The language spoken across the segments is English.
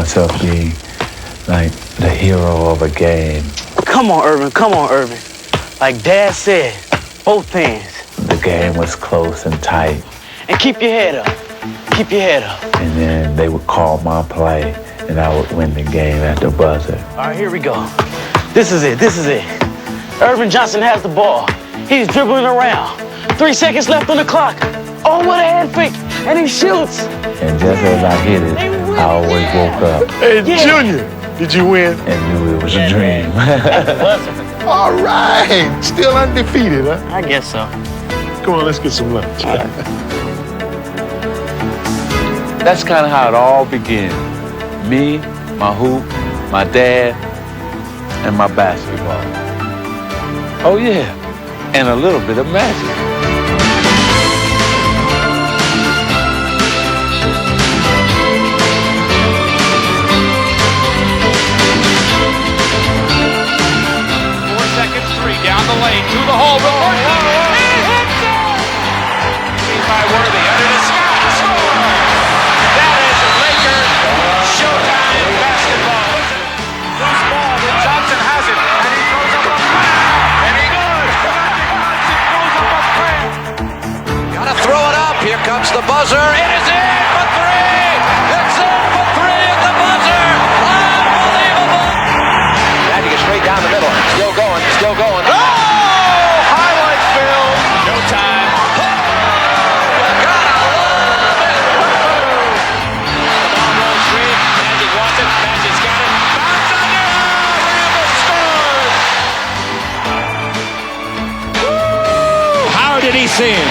myself being like the hero of a game. Come on, Earvin. Come on, Earvin. Like Dad said, both hands. The game was close and tight. And keep your head up. Keep your head up. And then they would call my play, and I would win the game at the buzzer. All right, here we go. This is it. This is it. Earvin Johnson has the ball. He's dribbling around. 3 seconds left on the clock. Oh, what a head fake. And he shoots. And just as I hit it, I always woke up. Hey, Junior, did you win? And knew it was a dream. All right. Still undefeated, huh? I guess so. Come on, let's get some lunch. All right. That's kind of how it all began. Me, my hoop, my dad, and my basketball. Oh yeah, and a little bit of magic. Down the lane, to the hole, he hits it! Seen by Worthy, under the sky, score! That is Laker Showtime basketball. Loose ball, but Johnson has it, and he throws up a prayer, and he goes! Johnson throws up a prayer. Gotta throw it up, here comes the buzzer, it is in for three! It's in for three at the buzzer! Unbelievable! Magic is straight down the middle, still going, still going. Did he see him?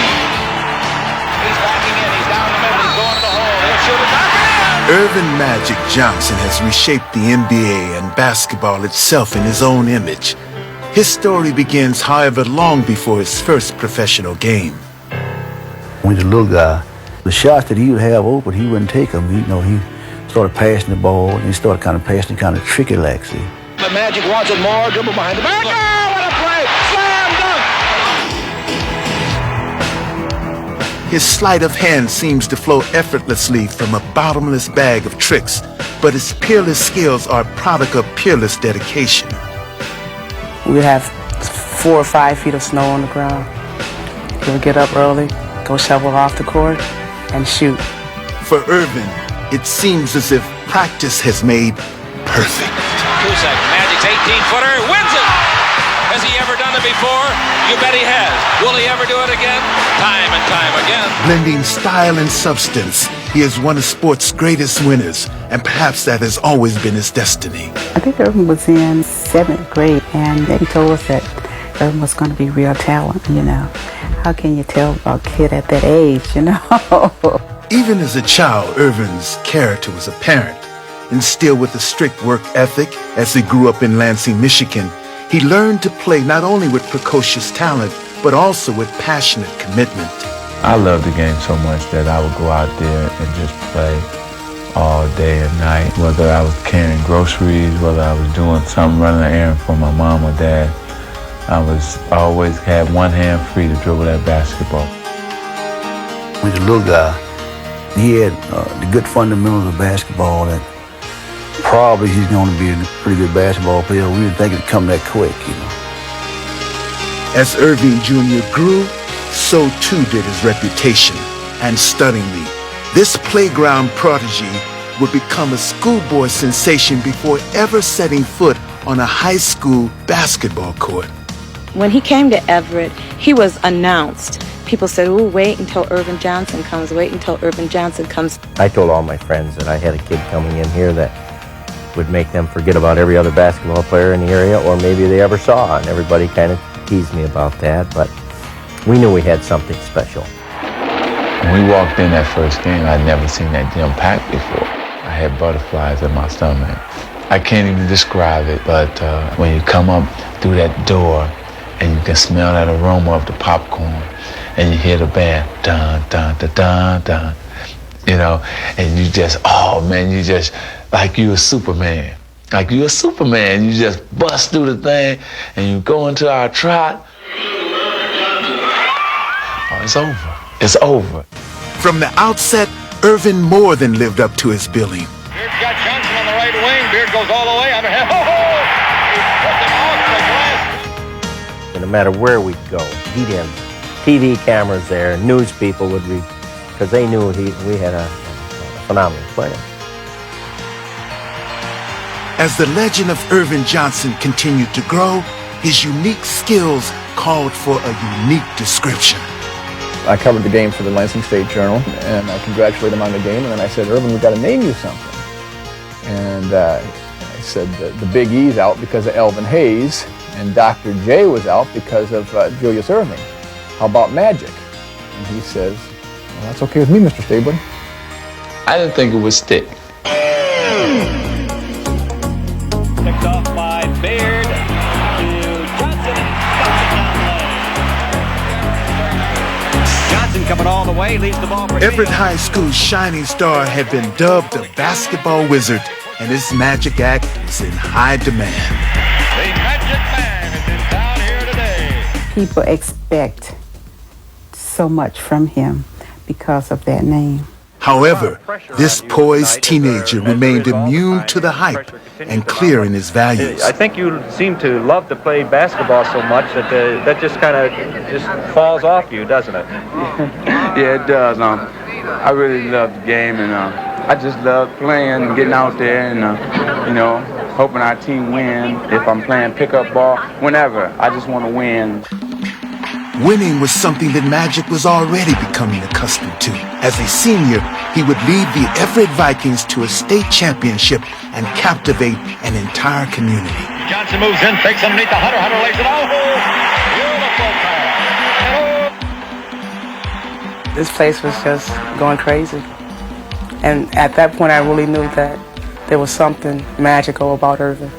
He's backing in. He's down the middle. He's going to the hole. He'll shoot it back in. Earvin "Magic" Johnson has reshaped the NBA and basketball itself in his own image. His story begins, however, long before his first professional game. When he was a little guy, the shots that he would have open, he wouldn't take them. He started passing the ball, and he started kind of passing kind of tricky like, see. The Magic wants it more. Dribble behind the back. Oh, what a play! Slam dunk! His sleight of hand seems to flow effortlessly from a bottomless bag of tricks, but his peerless skills are a product of peerless dedication. We'd have 4 or 5 feet of snow on the ground. He would get up early, go shovel off the court, and shoot. For Earvin, it seems as if practice has made perfect. Kusak, Magic's 18-footer, wins it! Has he ever done it before? You bet he has. Will he ever do it again? Time and time again. Blending style and substance, he is one of sport's greatest winners, and perhaps that has always been his destiny. I think Earvin was in 7th grade, and he told us that Earvin was going to be real talent, How can you tell a kid at that age, Even as a child, Earvin's character was apparent. Instilled with a strict work ethic as he grew up in Lansing, Michigan, he learned to play not only with precocious talent, but also with passionate commitment. I loved the game so much that I would go out there and just play all day and night. Whether I was carrying groceries, whether I was doing something, running an errand for my mom or dad, I always had one hand free to dribble that basketball. When he was a little guy, he had the good fundamentals of basketball that probably he's going to be a pretty good basketball player. We didn't think it'd come that quick, As Earvin Jr. grew, so too did his reputation. And stunningly, this playground prodigy would become a schoolboy sensation before ever setting foot on a high school basketball court. When he came to Everett, he was announced. People said, "Ooh, wait until Earvin Johnson comes, wait until Earvin Johnson comes." I told all my friends that I had a kid coming in here that would make them forget about every other basketball player in the area, or maybe they ever saw, and everybody kind of teased me about that, but we knew we had something special. When we walked in that first game, I'd never seen that gym packed before. I had butterflies in my stomach. I can't even describe it, but when you come up through that door and you can smell that aroma of the popcorn and you hear the band, dun, dun, dun, dun, dun, and you just, oh man, you just, like you a Superman. Like you a Superman. You just bust through the thing and you go into our trot. Oh, it's over. It's over. From the outset, Earvin more than lived up to his billing. Here's got Johnson on the right wing. Beard goes all the way. Underhand. He put them off the glass. And no matter where we'd go, he'd have TV cameras there. News people would read because they knew we had a phenomenal player. As the legend of Earvin Johnson continued to grow, his unique skills called for a unique description. I covered the game for the Lansing State Journal, and I congratulated him on the game, and then I said, Earvin, we've got to name you something. And I said the Big E's out because of Elvin Hayes, and Dr. J was out because of Julius Erving. How about Magic? And he says, well, that's okay with me, Mr. Stabler. I didn't think it would stick. Picked off by Beard to Johnson and Johnson coming all the way, leaves the ball for Everett High School's shining star had been dubbed the basketball wizard, and his magic act is in high demand. The Magic Man is in town here today. People expect so much from him because of that name. However, this poised teenager remained immune to the hype and clear in his values. I think you seem to love to play basketball so much that that just kind of just falls off you, doesn't it? Yeah, it does. I really love the game, and I just love playing and getting out there and, hoping our team win. If I'm playing pickup ball, whenever, I just want to win. Winning was something that Magic was already becoming accustomed to. As a senior, he would lead the Everett Vikings to a state championship and captivate an entire community. Johnson moves in, fakes underneath the Hunter. Hunter lays it all. Beautiful pass. This place was just going crazy. And at that point, I really knew that there was something magical about Earvin.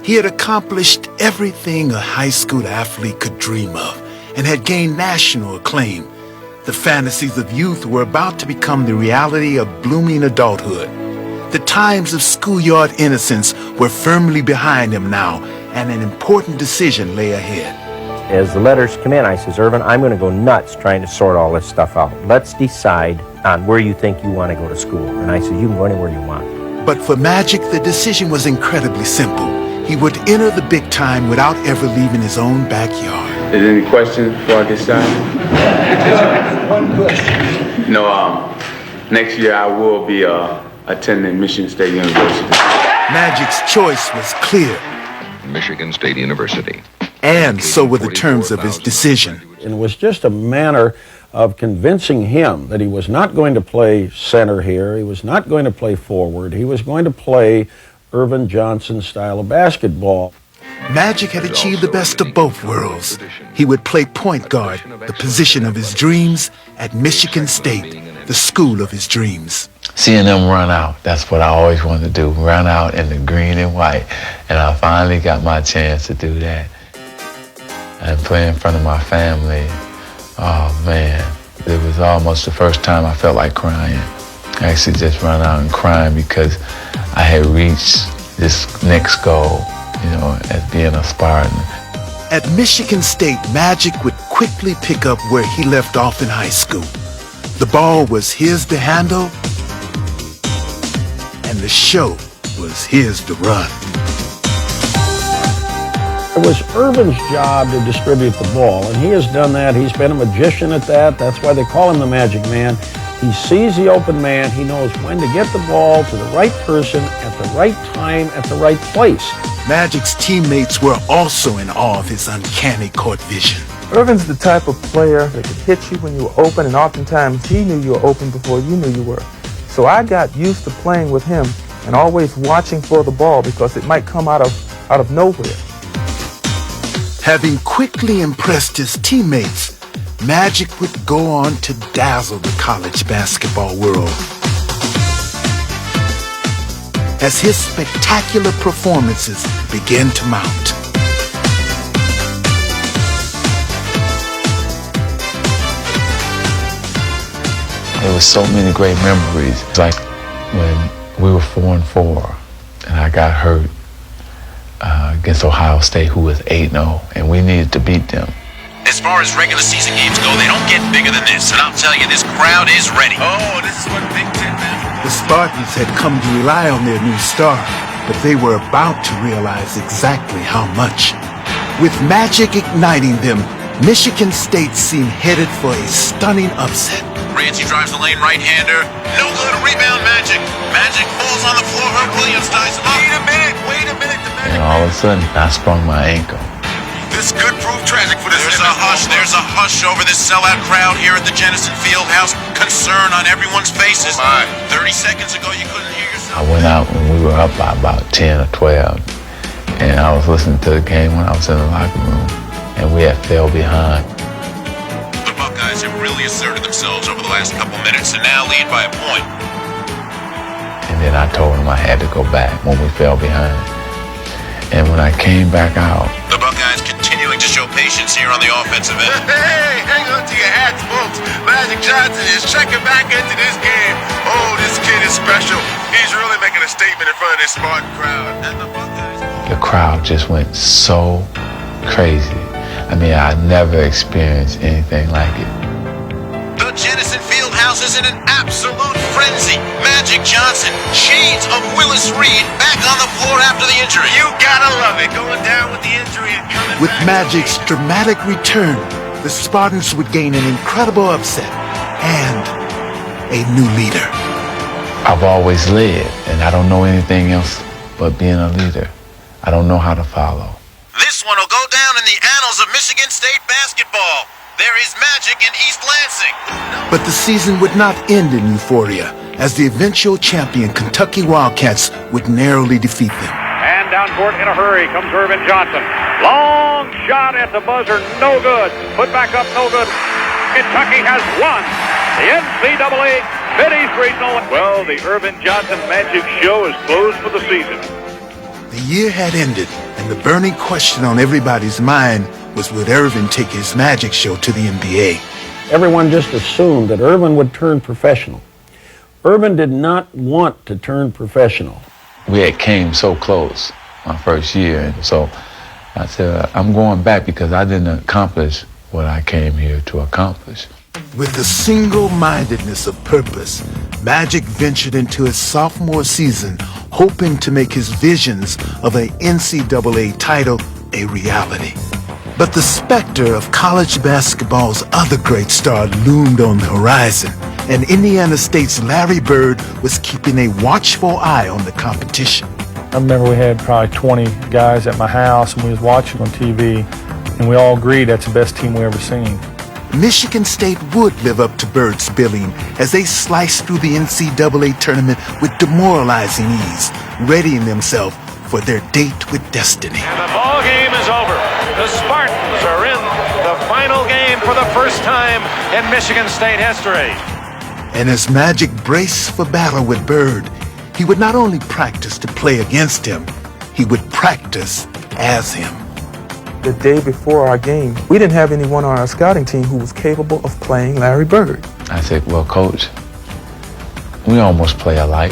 He had accomplished everything a high school athlete could dream of and had gained national acclaim. The fantasies of youth were about to become the reality of blooming adulthood. The times of schoolyard innocence were firmly behind him now, and an important decision lay ahead. As the letters come in, I says, Earvin, I'm going to go nuts trying to sort all this stuff out. Let's decide on where you think you want to go to school. And I said, you can go anywhere you want. But for Magic, the decision was incredibly simple. He would enter the big time without ever leaving his own backyard. Is there any questions before I get started? One question. Next year I will be attending Michigan State University. Magic's choice was clear. Michigan State University. And so were the terms of his decision. And it was just a manner of convincing him that he was not going to play center here, he was not going to play forward, he was going to play Earvin Johnson style of basketball. Magic had achieved the best of both worlds. He would play point guard, the position of his dreams, at Michigan State, the school of his dreams. Seeing them run out, that's what I always wanted to do, run out in the green and white. And I finally got my chance to do that. And play in front of my family, oh man, it was almost the first time I felt like crying. I actually just run out and crying because I had reached this next goal, as being a Spartan. At Michigan State, Magic would quickly pick up where he left off in high school. The ball was his to handle, and the show was his to run. It was Earvin's job to distribute the ball, and he has done that. He's been a magician at that. That's why they call him the Magic Man. He sees the open man. He knows when to get the ball to the right person at the right time at the right place. Magic's teammates were also in awe of his uncanny court vision. Earvin's the type of player that could hit you when you were open, and oftentimes he knew you were open before you knew you were. So I got used to playing with him and always watching for the ball because it might come out of nowhere. Having quickly impressed his teammates, Magic would go on to dazzle the college basketball world. As his spectacular performances began to mount. There were so many great memories. Like when we were 4-4 and I got hurt against Ohio State, who was 8-0, and we needed to beat them. As far as regular season games go, they don't get bigger than this. And I'll tell you, this crowd is ready. Oh, this is what Big Ten meant. The Spartans had come to rely on their new star, but they were about to realize exactly how much. With magic igniting them, Michigan State seemed headed for a stunning upset. Ramsey drives the lane right-hander. No good. Rebound Magic. Magic falls on the floor. Herb Williams ties him up. Wait a minute. And all of a sudden, I sprung my ankle. This could prove tragic for this. There's a hush over this sellout crowd here at the Jennison Fieldhouse. Concern on everyone's faces. 30 seconds ago, you couldn't hear yourself. I went out when we were up by about 10 or 12. And I was listening to the game when I was in the locker room. And we had fell behind. The Buckeyes have really asserted themselves over the last couple minutes and now lead by a point. And then I told him I had to go back when we fell behind. And when I came back out, the Buckeyes continuing to show patience here on the offensive end. Hey, hang on to your hats, folks. Magic Johnson is checking back into this game. Oh, this kid is special. He's really making a statement in front of this Spartan crowd. And the Buckeyes... The crowd just went so crazy. I mean, I never experienced anything like it. The Jennison Fieldhouse is in an absolute frenzy. Magic Johnson, shades of Willis Reed, back on the floor after the injury. You gotta love it, going down with the injury and coming With back. Magic's dramatic return, the Spartans would gain an incredible upset and a new leader. I've always led, and I don't know anything else but being a leader. I don't know how to follow. This one will go down in the annals of Michigan State basketball. There is magic in East Lansing. But the season would not end in euphoria, as the eventual champion Kentucky Wildcats would narrowly defeat them. And down court in a hurry comes Earvin Johnson. Long shot at the buzzer, no good. Put back up, no good. Kentucky has won the NCAA Mid-East Regional. Well, the Earvin Johnson Magic Show is closed for the season. The year had ended, and the burning question on everybody's mind was, would Earvin take his Magic Show to the NBA? Everyone just assumed that Earvin would turn professional. Earvin did not want to turn professional. We had came so close my first year, and so I said, I'm going back because I didn't accomplish what I came here to accomplish. With the single-mindedness of purpose, Magic ventured into his sophomore season, hoping to make his visions of an NCAA title a reality. But the specter of college basketball's other great star loomed on the horizon, and Indiana State's Larry Bird was keeping a watchful eye on the competition. I remember we had probably 20 guys at my house, and we was watching on TV, and we all agreed that's the best team we ever seen. Michigan State would live up to Bird's billing as they sliced through the NCAA tournament with demoralizing ease, readying themselves for their date with destiny. And the ball game is over. The Spartans are in the final game for the first time in Michigan State history. And as Magic braced for battle with Bird, he would not only practice to play against him, he would practice as him. The day before our game, we didn't have anyone on our scouting team who was capable of playing Larry Bird. I said, well, Coach, we almost play alike.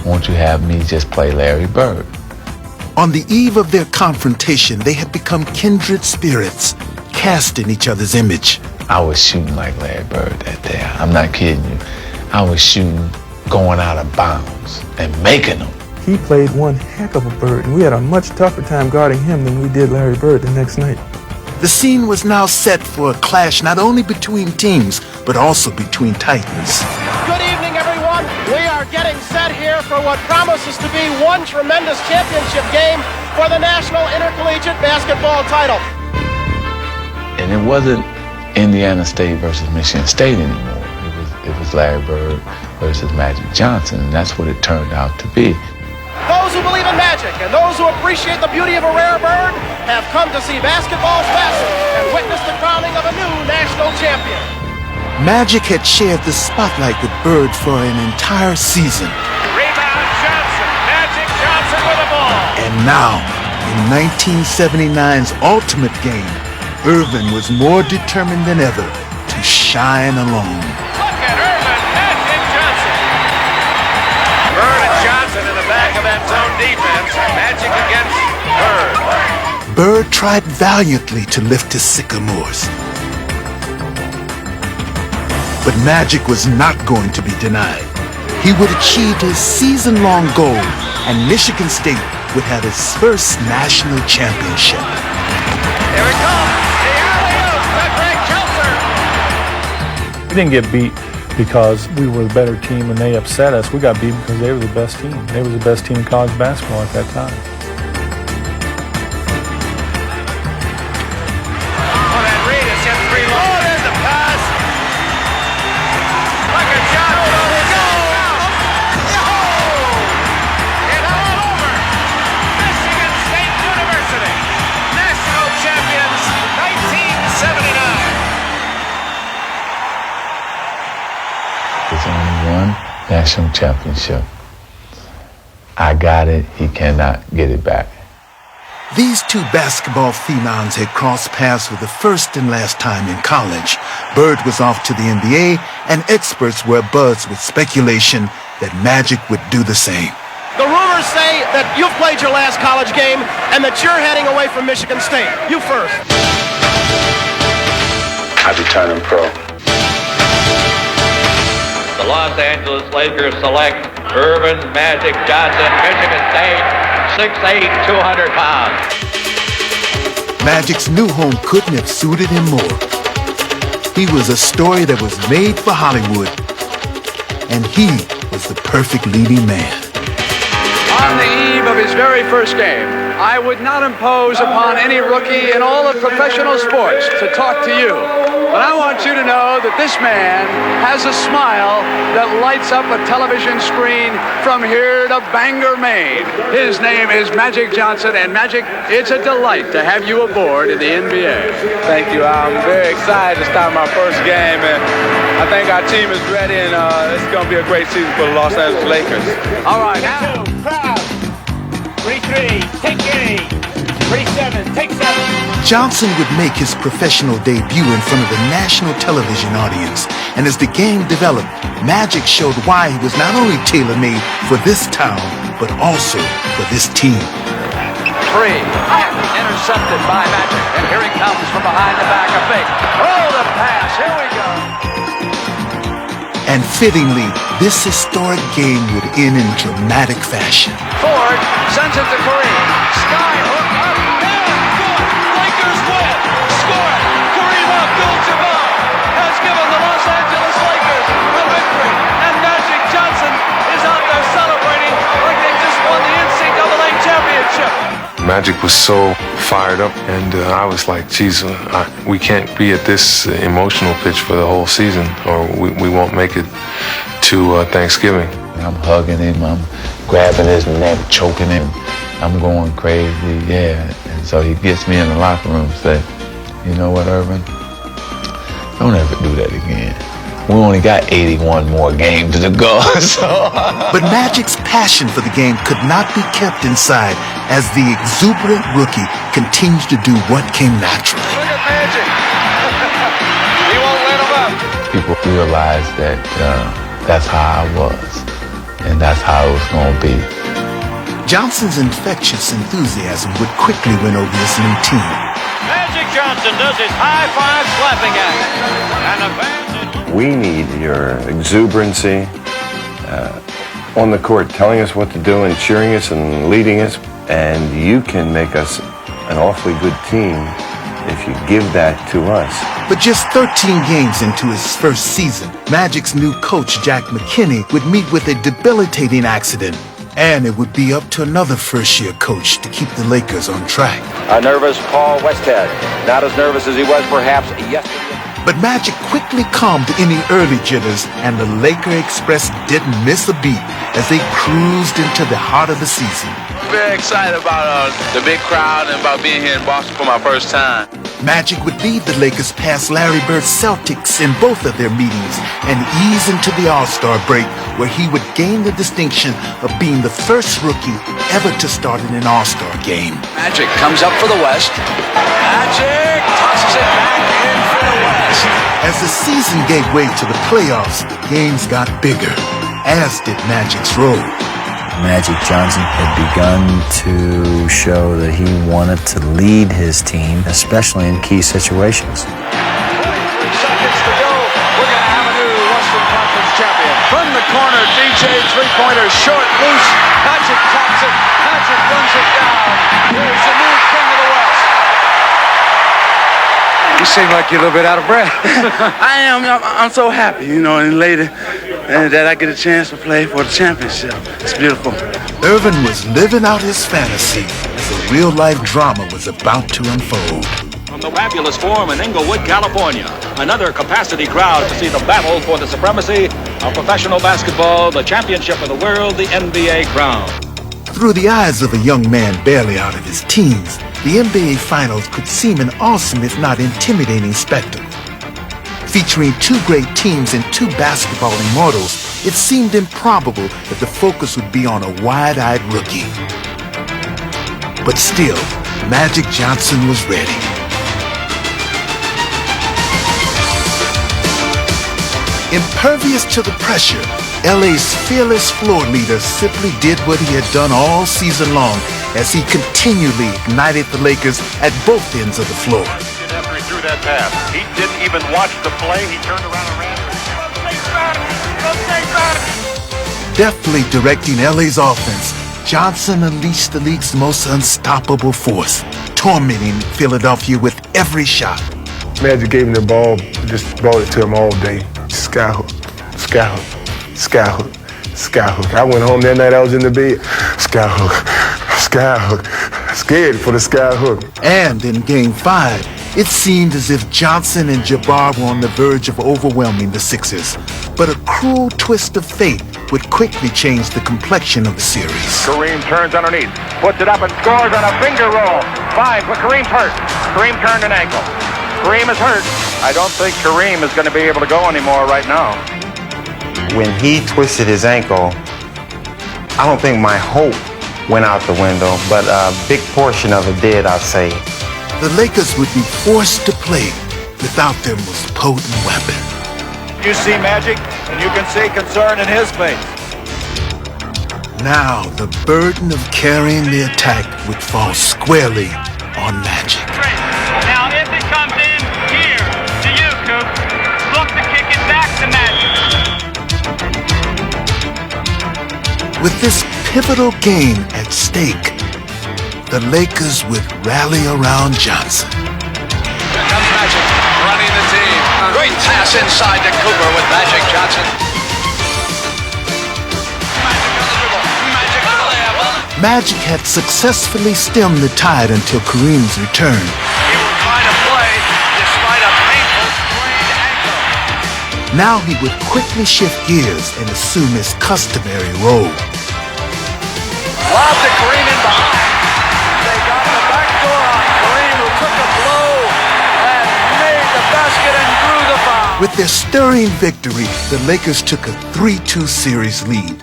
Won't you have me just play Larry Bird? On the eve of their confrontation, they had become kindred spirits, cast in each other's image. I was shooting like Larry Bird that day. I'm not kidding you. I was shooting, going out of bounds, and making them. He played one heck of a Bird, and we had a much tougher time guarding him than we did Larry Bird the next night. The scene was now set for a clash not only between teams, but also between titans. Good evening, everyone. We are getting set here for what promises to be one tremendous championship game for the National Intercollegiate Basketball title. And it wasn't Indiana State versus Michigan State anymore. It was Larry Bird versus Magic Johnson, and that's what it turned out to be. Those who believe in magic and those who appreciate the beauty of a rare bird have come to see basketball's best and witness the crowning of a new national champion. Magic had shared the spotlight with Bird for an entire season. Rebound Johnson. Magic Johnson with the ball. And now, in 1979's ultimate game, Earvin was more determined than ever to shine alone. Look at Earvin, Magic Johnson. Bird and Johnson in the back of that zone defense. Magic against Bird. Bird tried valiantly to lift his sycamores, But Magic was not going to be denied. He would achieve his season-long goal, and Michigan State would have its first national championship. Here it comes. The alley-oop to Greg Kelser. We didn't get beat because we were the better team and they upset us. We got beat because they were the best team. They were the best team in college basketball at that time. Oh, that Reed has hit three long. Oh, there's a pass. Like a shot. Oh, it goes. It's all over. Michigan State University, national champions, 1979. There's only one national championship. I got it. He cannot get it back. These two basketball phenoms had crossed paths for the first and last time in college. Bird was off to the NBA, and experts were abuzz with speculation that Magic would do the same. The rumors say that you've played your last college game and that you're heading away from Michigan State. You first. I'll be turning pro. The Los Angeles Lakers select Earvin Magic Johnson, Michigan State, 6'8", 200 pounds. Magic's new home couldn't have suited him more. He was a story that was made for Hollywood, and he was the perfect leading man. On the eve of his very first game, I would not impose upon any rookie in all of professional sports to talk to you. But I want you to know that this man has a smile that lights up a television screen from here to Bangor, Maine. His name is Magic Johnson, and Magic, it's a delight to have you aboard in the NBA. Thank you. I'm very excited to start my first game, and I think our team is ready, and it's going to be a great season for the Los Angeles Lakers. All right, now. Crowd. 3-3. Take 8. 3-7. Take 7. Johnson would make his professional debut in front of the national television audience, and as the game developed, Magic showed why he was not only tailor-made for this town, but also for this team. 3. Intercepted by Magic, and here he comes from behind the back of fake. Oh, the pass. Here we go. And fittingly, this historic game would end in dramatic fashion. Ford sends it to Kareem. Skyhook up, down, good. Lakers win. Score it. Kareem Abdul-Jabbar has given the Los Angeles Lakers a victory. And Magic Johnson is out there celebrating like they just won the NCAA championship. Magic was so fired up, and I was like, geez, we can't be at this emotional pitch for the whole season, or we won't make it to Thanksgiving. I'm hugging him, I'm grabbing his neck, choking him. I'm going crazy, yeah. And so he gets me in the locker room and says, you know what, Earvin? Don't ever do that again. We only got 81 more games to go, so. But Magic's passion for the game could not be kept inside as the exuberant rookie continues to do what came naturally. Look at Magic. He won't let him up. People realize that that's how I was, and that's how it was going to be. Johnson's infectious enthusiasm would quickly win over his new team. Magic Johnson does his high-five slapping act. And the fans... We need your exuberancy on the court, telling us what to do and cheering us and leading us, and you can make us an awfully good team if you give that to us. But just 13 games into his first season, Magic's new coach, Jack McKinney, would meet with a debilitating accident, and it would be up to another first-year coach to keep the Lakers on track. A nervous Paul Westhead, not as nervous as he was perhaps yesterday. But Magic quickly calmed any early jitters, and the Laker Express didn't miss a beat as they cruised into the heart of the season. Very excited about the big crowd and about being here in Boston for my first time. Magic would lead the Lakers past Larry Bird's Celtics in both of their meetings and ease into the All-Star break, where he would gain the distinction of being the first rookie ever to start in an All-Star game. Magic comes up for the West. Magic tosses it back in for the West. As the season gave way to the playoffs, games got bigger, as did Magic's role. Magic Johnson had begun to show that he wanted to lead his team, especially in key situations. 23 seconds to go. We're going to have a new corner. DJ three-pointer, short, loose. Magic taps it. Magic runs it down. Here's the new king of the West. You seem like you're a little bit out of breath. I am. I'm so happy, you know, and elated that I get a chance to play for the championship. It's beautiful. Earvin was living out his fantasy as a real-life drama was about to unfold. From the fabulous forum in Inglewood, California, another capacity crowd to see the battle for the supremacy of professional basketball, the championship of the world, the NBA crown. Through the eyes of a young man barely out of his teens, the NBA Finals could seem an awesome, if not intimidating, spectacle. Featuring two great teams and two basketball immortals, it seemed improbable that the focus would be on a wide-eyed rookie. But still, Magic Johnson was ready. Impervious to the pressure, LA's fearless floor leader simply did what he had done all season long as he continually ignited the Lakers at both ends of the floor. After he threw that pass, he didn't even watch the play. He turned around and ran. Deftly directing LA's offense, Johnson unleashed the league's most unstoppable force, tormenting Philadelphia with every shot. Magic gave him the ball, just brought it to him all day. Skyhook, skyhook, skyhook, skyhook. I went home that night, I was in the bed. Skyhook, skyhook, scared for the skyhook. And in Game 5, it seemed as if Johnson and Jabbar were on the verge of overwhelming the Sixers. But a cruel twist of fate would quickly change the complexion of the series. Kareem turns underneath, puts it up and scores on a finger roll. 5, but Kareem's hurt. Kareem turned an ankle. Kareem is hurt. I don't think Kareem is going to be able to go anymore right now. When he twisted his ankle, I don't think my hope went out the window, but a big portion of it did, I'd say. The Lakers would be forced to play without their most potent weapon. You see Magic, and you can see concern in his face. Now, the burden of carrying the attack would fall squarely on Magic. Now, if it comes in here to you, Coop, look to kick it back to Magic. With this pivotal game at stake, the Lakers would rally around Johnson. Here comes Magic, running the team. Great pass inside to Cooper with Magic Johnson. Magic had successfully stemmed the tide until Kareem's return. He will try to play despite a painful sprained ankle. Now he would quickly shift gears and assume his customary role. Lob to Kareem in behind. They got the back door on Kareem, who took a blow and made the basket and drew the foul. With their stirring victory, the Lakers took a 3-2 series lead.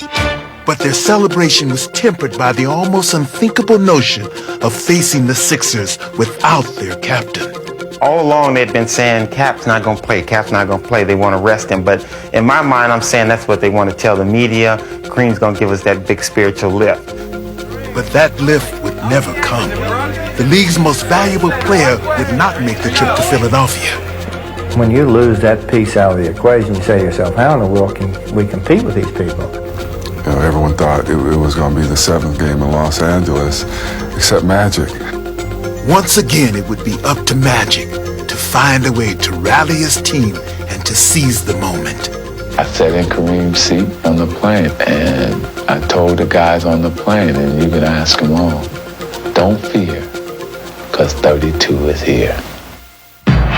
But their celebration was tempered by the almost unthinkable notion of facing the Sixers without their captain. All along they'd been saying, Cap's not going to play, Cap's not going to play, they want to rest him. But in my mind, I'm saying that's what they want to tell the media. Kareem's going to give us that big spiritual lift. But that lift would never come. The league's most valuable player would not make the trip to Philadelphia. When you lose that piece out of the equation, you say to yourself, how in the world can we compete with these people? You know, everyone thought it was going to be the 7th game in Los Angeles, except Magic. Once again, it would be up to Magic to find a way to rally his team and to seize the moment. I sat in Kareem's seat on the plane, and I told the guys on the plane, and you can ask them all, don't fear, because 32 is here.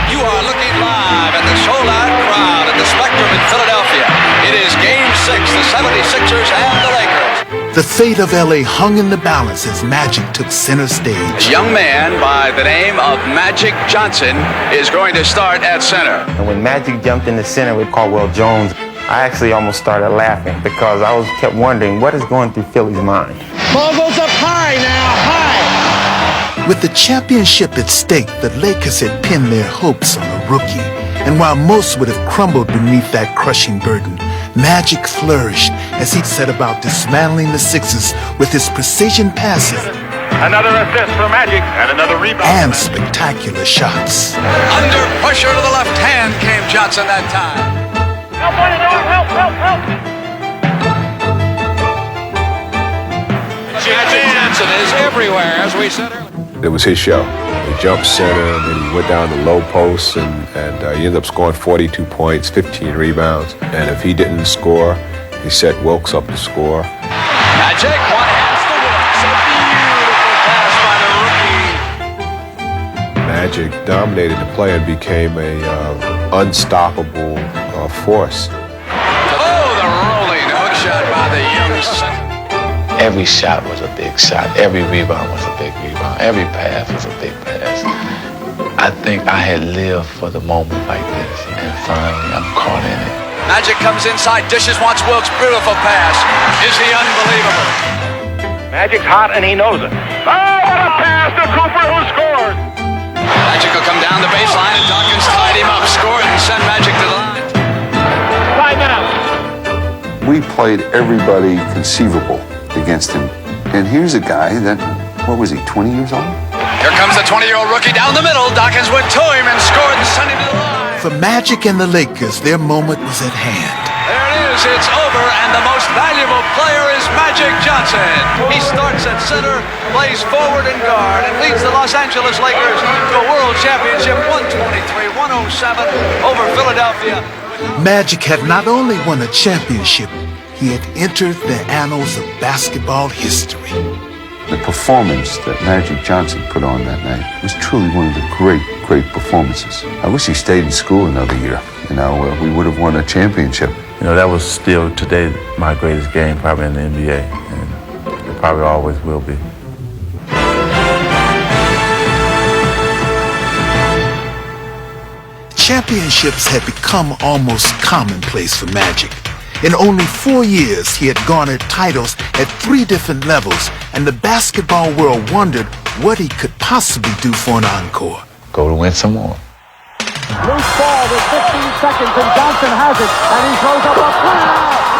You are looking live at the sold-out crowd at the Spectrum in Philadelphia. It is Game 6, the 76ers and the Lakers. The fate of LA hung in the balance as Magic took center stage. A young man by the name of Magic Johnson is going to start at center. And when Magic jumped in the center with Caldwell Jones, I actually almost started laughing because I kept wondering what is going through Philly's mind. Ball goes up high now, high. With the championship at stake, the Lakers had pinned their hopes on a rookie. And while most would have crumbled beneath that crushing burden, Magic flourished as he set about dismantling the Sixers with his precision passing. Another assist for Magic and another rebound. And spectacular shots. Under pressure to the left hand came Johnson that time. Help! Johnson is everywhere, as we said earlier. It was his show. He jumped center, and then he went down the low post, and he ended up scoring 42 points, 15 rebounds. And if he didn't score, he set Wilkes up to score. Magic, one has to work. So beautiful pass by the rookie. Magic dominated the play and became a unstoppable force. Oh, the rolling hook shot by the young center. Every shot was a big shot. Every rebound was a big rebound. Every pass was a big pass. I think I had lived for the moment like this, and finally I'm caught in it. Magic comes inside, dishes, wants Wilkes. Beautiful pass. Is he unbelievable? Magic's hot and he knows it. Oh, what a pass to Cooper, who scored! Magic will come down the baseline, and Dawkins tied him up, scored, and send Magic to the line. Timeout. We played everybody conceivable against him. And here's a guy that, what was he, 20 years old? Here comes the 20-year-old rookie down the middle. Dawkins went to him and scored and sent him to the line. For Magic and the Lakers, their moment was at hand. There it is, it's over, and the most valuable player is Magic Johnson. He starts at center, plays forward and guard, and leads the Los Angeles Lakers to a world championship 123-107 over Philadelphia. Magic had not only won a championship, he had entered the annals of basketball history. The performance that Magic Johnson put on that night was truly one of the great performances. I wish he stayed in school another year. You know, we would have won a championship. You know, that was still today my greatest game probably in the NBA, and it probably always will be. Championships had become almost commonplace for Magic. In only 4 years, he had garnered titles at 3 different levels, and the basketball world wondered what he could possibly do for an encore. Go to win some more. Loose ball with 15 seconds, and Johnson has it, and he throws up a prayer,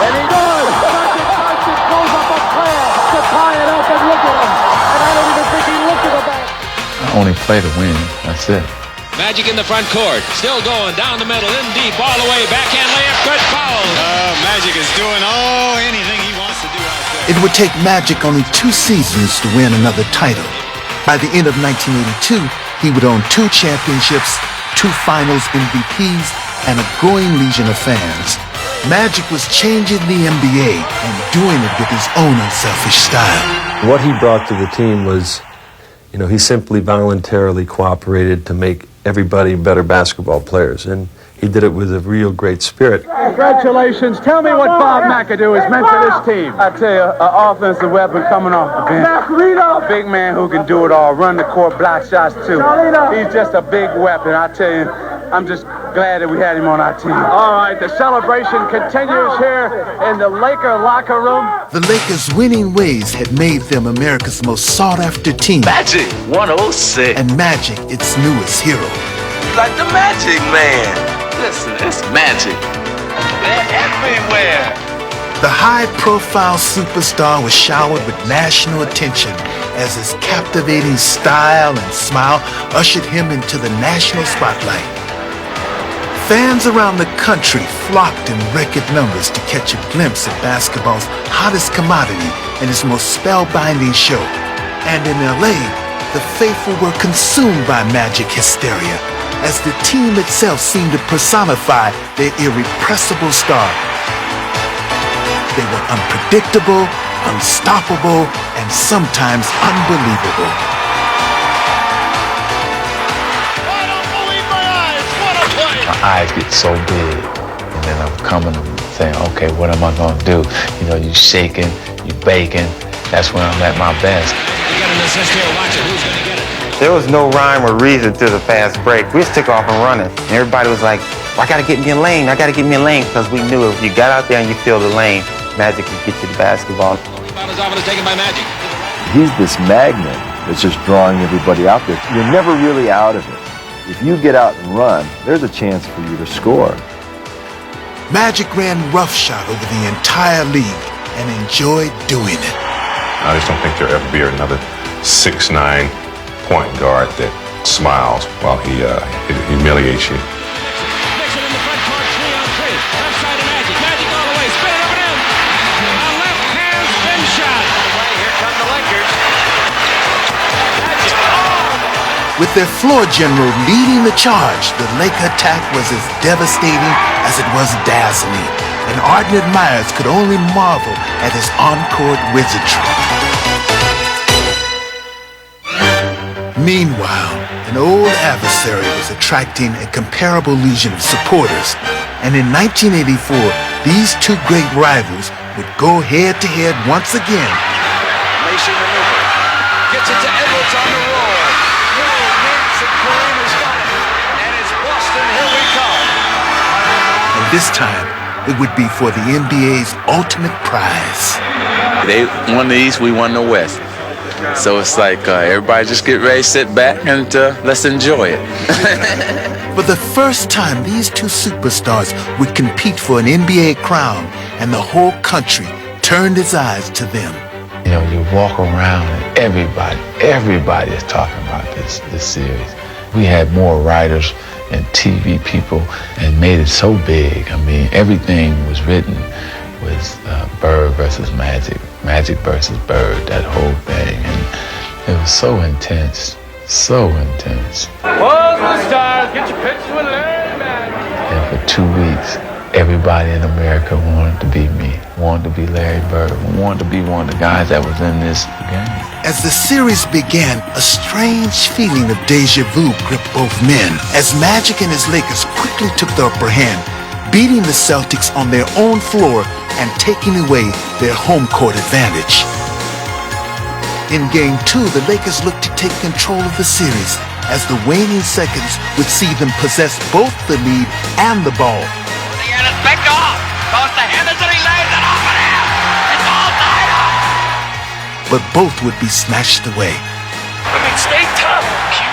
and he does. Magic Johnson throws up a prayer to tie it up, and look at him. And I don't even think he looked at the ball. I only play to win. That's it. Magic in the front court, still going down the middle, in deep, all the way, backhand layup, good foul. Magic is doing anything he wants to do out there. It would take Magic only 2 seasons to win another title. By the end of 1982, he would own 2 championships, 2 finals MVPs, and a growing legion of fans. Magic was changing the NBA and doing it with his own unselfish style. What he brought to the team was, you know, he simply voluntarily cooperated to make everybody better basketball players, and he did it with a real great spirit. Congratulations. Tell me what Bob McAdoo has meant to this team. I tell you, an offensive weapon coming off the bench. A big man who can do it all, run the court, block shots too. He's just a big weapon. I tell you, I'm just glad that we had him on our team. All right, the celebration continues here in the Laker locker room. The Lakers' winning ways had made them America's most sought-after team. Magic 106. And Magic, its newest hero. Like the Magic Man. Listen, it's Magic. They're everywhere. The high-profile superstar was showered with national attention as his captivating style and smile ushered him into the national spotlight. Fans around the country flocked in record numbers to catch a glimpse of basketball's hottest commodity and its most spellbinding show. And in LA, the faithful were consumed by Magic hysteria, as the team itself seemed to personify their irrepressible star. They were unpredictable, unstoppable, and sometimes unbelievable. My eyes get so big, and then I'm coming and saying, okay, what am I going to do? You know, you shaking, you baking. That's when I'm at my best. You got an assist here, watch it, who's going to get it? There was no rhyme or reason to the fast break. We just took off and running. And everybody was like, I got to get me a lane. I got to get me a lane. Because we knew if you got out there and you feel the lane, Magic could get you the basketball. Rebound is off and is taken by Magic. He's this magnet that's just drawing everybody out there. You're never really out of it. If you get out and run, there's a chance for you to score. Magic ran roughshod over the entire league and enjoyed doing it. I just don't think there'll ever be another 6'9" point guard that smiles while he humiliates you. Nixon in the front court, 3-on-3. Left side of Magic. Magic all the way. Spin it up and in. A left hand spin shot. Here come the Lakers. With their floor general leading the charge, the Laker attack was as devastating as it was dazzling, and ardent admirers could only marvel at his on-court wizardry. Meanwhile, an old adversary was attracting a comparable legion of supporters, and in 1984, these two great rivals would go head-to-head once again. Mason maneuver. Gets it to Edwards on the roll. No, Nance and Kareem has got it. And it's Boston, here we come. And this time, it would be for the NBA's ultimate prize. They won the East, we won the West. So it's like everybody just get ready, sit back, and let's enjoy it. For the first time, these two superstars would compete for an NBA crown, and the whole country turned its eyes to them. You know, you walk around and everybody is talking about this series. We had more writers and TV people and made it so big. I mean, everything was written with Bird versus Magic, Magic versus Bird, that whole thing. And it was so intense, so intense. Pose the stars, get your picture with Larry, man. And for 2 weeks, everybody in America wanted to be me, wanted to be Larry Bird, wanted to be one of the guys that was in this game. As the series began, a strange feeling of deja vu gripped both men, as Magic and his Lakers quickly took the upper hand, beating the Celtics on their own floor and taking away their home court advantage. In Game 2, the Lakers looked to take control of the series, as the waning seconds would see them possess both the lead and the ball. Picked off. Goes to Henderson, he lays it off and out. It's all tied up. But both would be snatched away. I mean, stay tough, Q.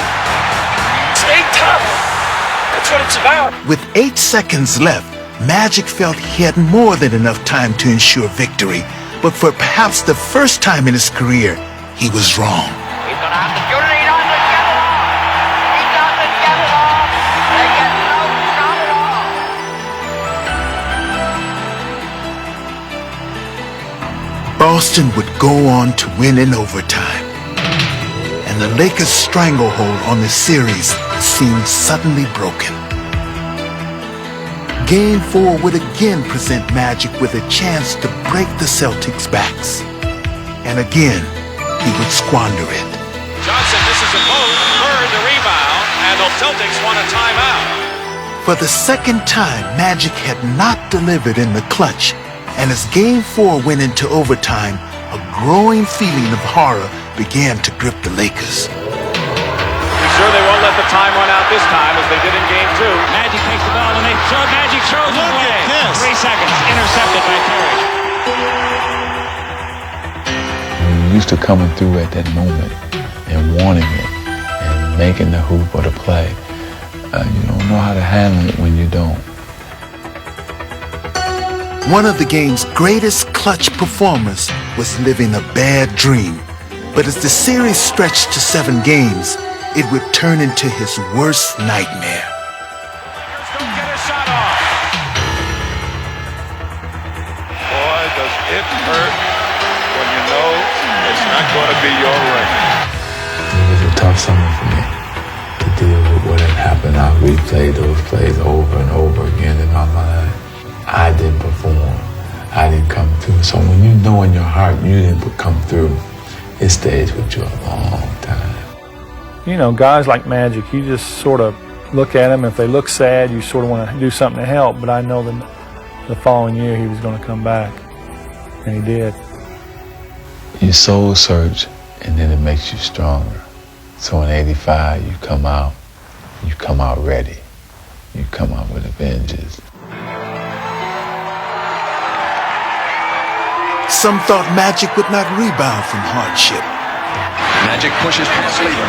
Stay tough. That's what it's about. With 8 seconds left, Magic felt he had more than enough time to ensure victory. But for perhaps the first time in his career, he was wrong. He's going to have to shoot it. He doesn't get it off. He doesn't get it off. They get no shot at all. Boston would go on to win in overtime. And the Lakers' stranglehold on the series seemed suddenly broken. Game 4 would again present Magic with a chance to break the Celtics' backs. And again, he would squander it. Johnson misses a post, Bird the rebound, and the Celtics want a timeout. For the second time, Magic had not delivered in the clutch. And as Game 4 went into overtime, a growing feeling of horror began to grip the Lakers. Be sure they won't let the time run out this time as they did in Game 2. Magic takes the ball and they throw. Magic throws it away. 3 seconds, intercepted by Terry. You're used to coming through at that moment and wanting it and making the hoop or the play. You don't know how to handle it when you don't. One of the game's greatest clutch performers was living a bad dream. But as the series stretched to 7 games, it would turn into his worst nightmare. Don't get a shot off. Boy, does it hurt when you know it's not going to be your ring. It was a tough summer for me to deal with what had happened. I replayed those plays over and over again in my mind. I didn't perform. I didn't come through. So when you know in your heart you didn't come through, it stays with you a long time. You know, guys like Magic, you just sort of look at them. If they look sad, you sort of want to do something to help. But I know that the following year he was going to come back, and he did. You soul search, and then it makes you stronger. So in '85, you come out ready. You come out with a vengeance. Some thought Magic would not rebound from hardship. Magic pushes past leader.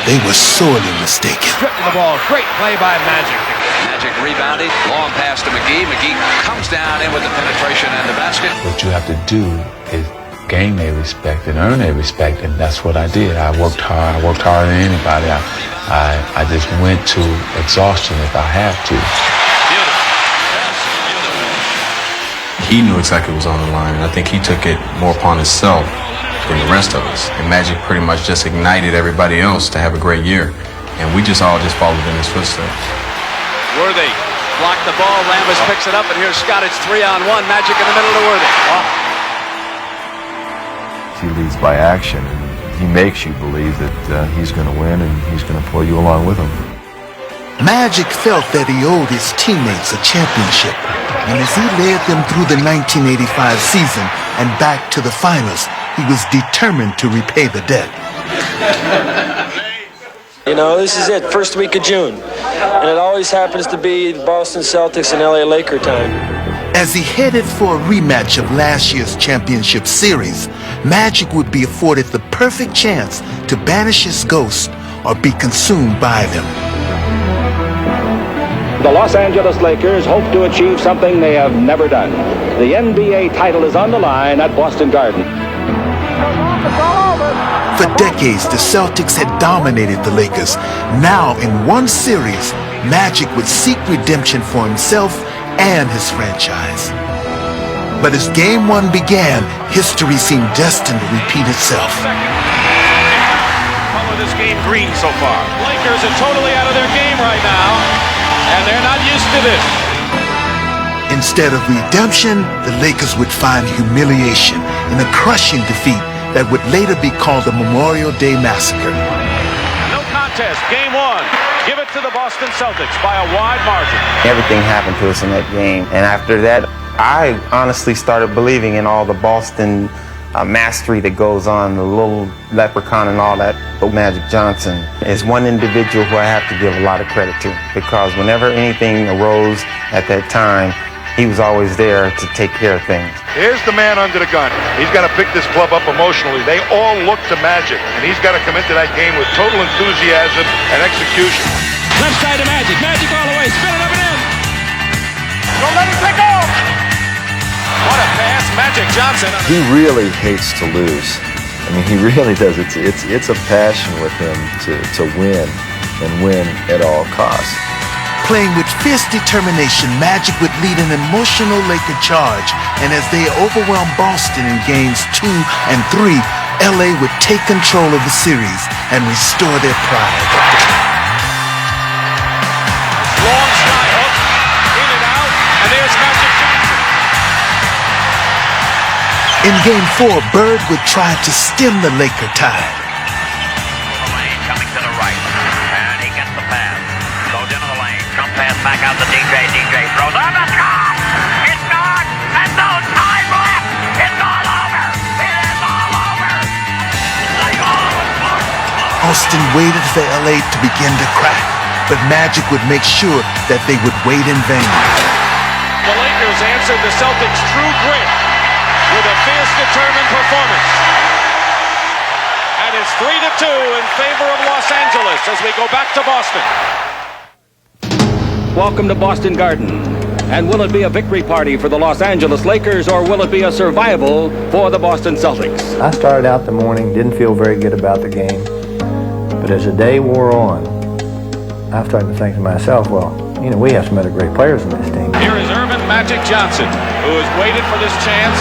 They were sorely mistaken. Stripping the ball. Great play by Magic. Magic rebounded. Long pass to McGee. McGee comes down in with the penetration and the basket. What you have to do is gain their respect and earn their respect, and that's what I did. I worked hard. I worked harder than anybody. I just went to exhaustion if I have to. He knew exactly what was on the line. I think he took it more upon himself than the rest of us. And Magic pretty much just ignited everybody else to have a great year. And we just all followed in his footsteps. Worthy blocked the ball. Rambis picks it up, and here's Scott. It's 3-on-1. Magic in the middle to Worthy. He leads by action. He makes you believe that he's going to win and he's going to pull you along with him. Magic felt that he owed his teammates a championship, and as he led them through the 1985 season and back to the finals, he was determined to repay the debt. You know, this is it, first week of June, and it always happens to be Boston Celtics and LA Laker time. As he headed for a rematch of last year's championship series, Magic would be afforded the perfect chance to banish his ghost or be consumed by them. The Los Angeles Lakers hope to achieve something they have never done. The NBA title is on the line at Boston Garden. For decades, the Celtics had dominated the Lakers. Now, in one series, Magic would seek redemption for himself and his franchise. But as Game 1 began, history seemed destined to repeat itself. Color this game green so far. Lakers are totally out of their game right now, and they're not used to this. Instead of redemption, the Lakers would find humiliation in a crushing defeat that would later be called the Memorial Day Massacre. No contest, Game 1. Give it to the Boston Celtics by a wide margin. Everything happened to us in that game. And after that, I honestly started believing in all the Boston mastery that goes on, the little leprechaun and all that. But Magic Johnson is one individual who I have to give a lot of credit to, because whenever anything arose at that time, he was always there to take care of things. Here's the man under the gun. He's got to pick this club up emotionally. They all look to Magic, and he's got to come into that game with total enthusiasm and execution. Left side to Magic. Magic all the way. Spin it up and in. Don't let him take off. What a pass, Magic Johnson. He really hates to lose. I mean, he really does. It's a passion with him to win and win at all costs. Playing with fierce determination, Magic would lead an emotional Laker charge, and as they overwhelmed Boston in games 2 and 3, LA would take control of the series and restore their pride. Long sky hook, in and out, and there's Magic Johnson. In game 4, Bird would try to stem the Laker tide. Coming to the right, and he gets the pass. Goes into the lane, jump pass back out to DJ. DJ throws on the top. It's gone, and no time left. It's all over. It is all over. Boston waited for LA to begin to crack, but Magic would make sure that they would wait in vain. The Lakers answered the Celtics' true grit with a fierce, determined performance. And it's 3-2 in favor of Los Angeles as we go back to Boston. Welcome to Boston Garden. And will it be a victory party for the Los Angeles Lakers, or will it be a survival for the Boston Celtics? I started out the morning, didn't feel very good about the game. But as the day wore on, I started to think to myself, well, you know, we have some other great players in this team. Here is Earvin Magic Johnson, who has waited for this chance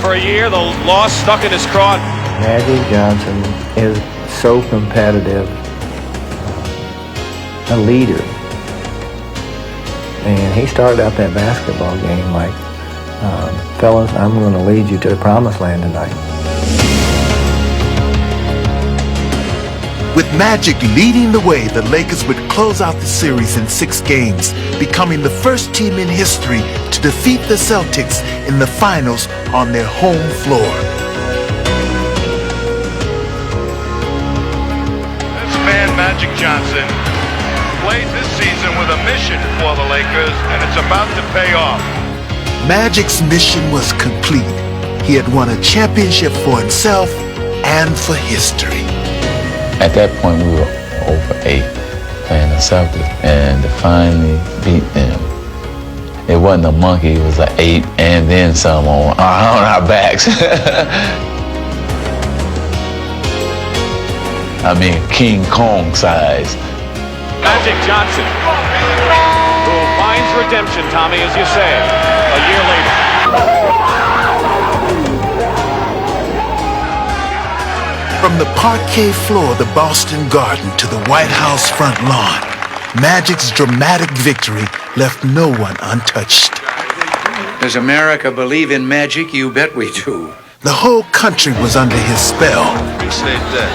for a year. The loss stuck in his craw. Magic Johnson is so competitive, a leader. And he started out that basketball game like, fellas, I'm going to lead you to the promised land tonight. With Magic leading the way, the Lakers would close out the series in 6 games, becoming the first team in history to defeat the Celtics in the finals on their home floor. This man, Magic Johnson, played this season with a mission for the Lakers, and it's about to pay off. Magic's mission was complete. He had won a championship for himself and for history. At that point, we were over 8 playing the Celtics, and to finally beat them, it wasn't a monkey, it was an 8 and then some on our backs. I mean, King Kong size. Magic Johnson, who finds redemption, Tommy, as you say, a year later. From the parquet floor of the Boston Garden to the White House front lawn, Magic's dramatic victory left no one untouched. Does America believe in magic? You bet we do. The whole country was under his spell. Appreciate that.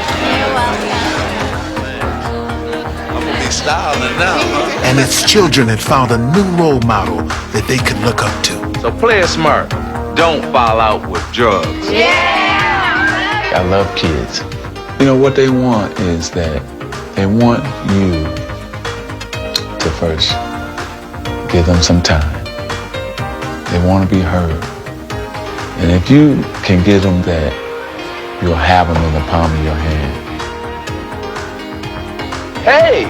I'm gonna be styling now, huh? And its children had found a new role model that they could look up to. So play it smart. Don't fall out with drugs. I love kids. You know, what they want is that they want you to first give them some time. They want to be heard. And if you can give them that, you'll have them in the palm of your hand. Hey,